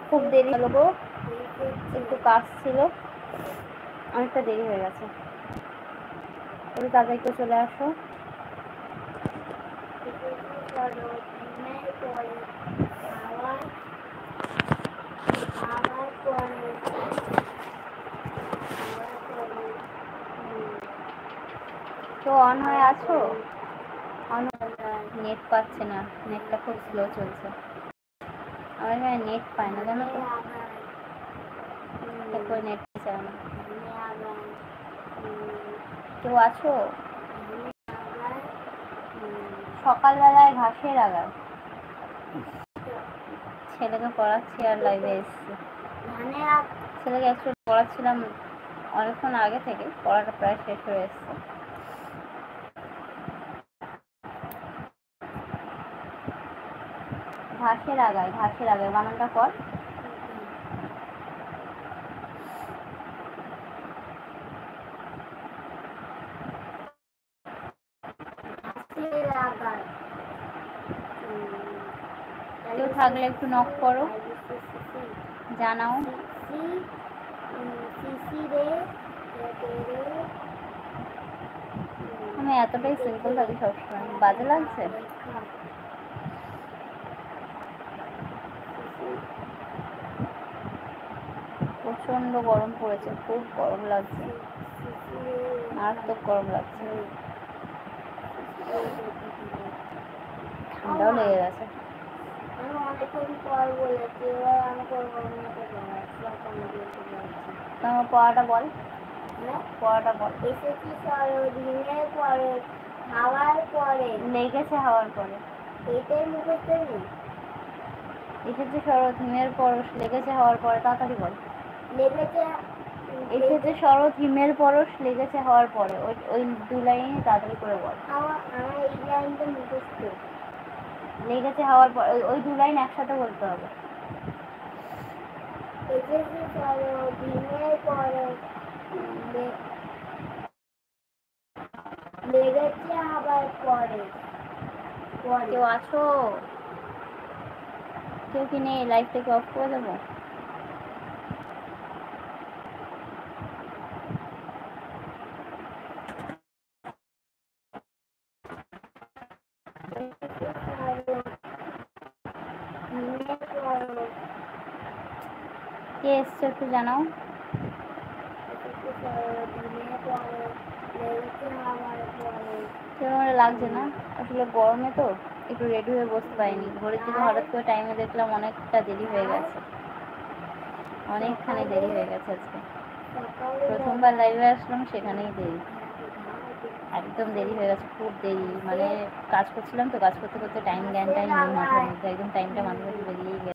খুব দেরি হলো গো, একটু কাজ ছিল, অনেকটা দেরি হয়ে গেছে। তুমি তাদেরকে চলে আসো। তো অন হয়ে আছো? অন, নেট পাচ্ছে না, নেটটা খুব স্লো চলছে। আমার এখানে নেট পায় না, জানো তো, তারপরে নেট চায় না। কেউ আছো? সকালবেলায় ঘাসের আগায় ছেলেকে পড়াচ্ছি আর লাইভে এসছি। ছেলেকে অ্যাকচুয়ালি পড়াচ্ছিলাম অনেকক্ষণ আগে থেকে, পড়াটা প্রায় শেষ হয়ে এসছে। ঘাসের আগায়, ঘাসের আগায় বানানটা কর। কেউ থাকলে একটু নক করো, জানাও। আমি এতটাই সিম্পল থাকি সবসময়, বাজে লাগছে? প্রচন্ড গরম পড়েছে, খুব গরম লাগছে, মারাত্মক গরম লাগছে, ঠান্ডাও লেগে গেছে। তোমার পড়াটা বল, পড়াটা বল। এসেছি সরোদিনের পরে, হাওয়ার পরে, লেগেছে হাওয়ার পরে, এটাই মুখস্থ নেই। এসেছে শরৎ হিমের পরশ, লেগেছে হাওয়ার পরে, তাড়াতাড়ি বল। লেগেছে, এসেছে শরৎ হিমের পরশ, লেগেছে হাওয়ার পরে, ওই দু লাইনে তাড়াতাড়ি করে বল। আমার এই লাইনটা মুখস্থ। লেগেছে হাওয়ার পরে, ওই দু লাইন একসাথে বলতে হবে। এসেছে শরৎ হিমের পরশ, লেগেছে আবার পরে। কেউ আছো? কেউ কি নেই? লাইভটাকে অফ করে দেবো? কে এসছে একটু জানাও। কেমন লাগছে না? আসলে গরমে তো একটু রেডি হয়ে বসতে পারিনি। ঘড়ির দিকে হঠাৎ করে টাইমে দেখলাম অনেকটা দেরি হয়ে গেছে, অনেকখানি দেরি হয়ে গেছে আজকে। প্রথমবার লাইভে আসলাম, সেখানেই দেরি, একদম দেরি হয়ে গেছে, খুব দেরি। মানে কাজ করছিলাম তো, কাজ করতে করতে টাইম জ্ঞানটাই নেই মাথার মধ্যে, একদম টাইমটা মাথা থেকে বেরিয়েই গেছে।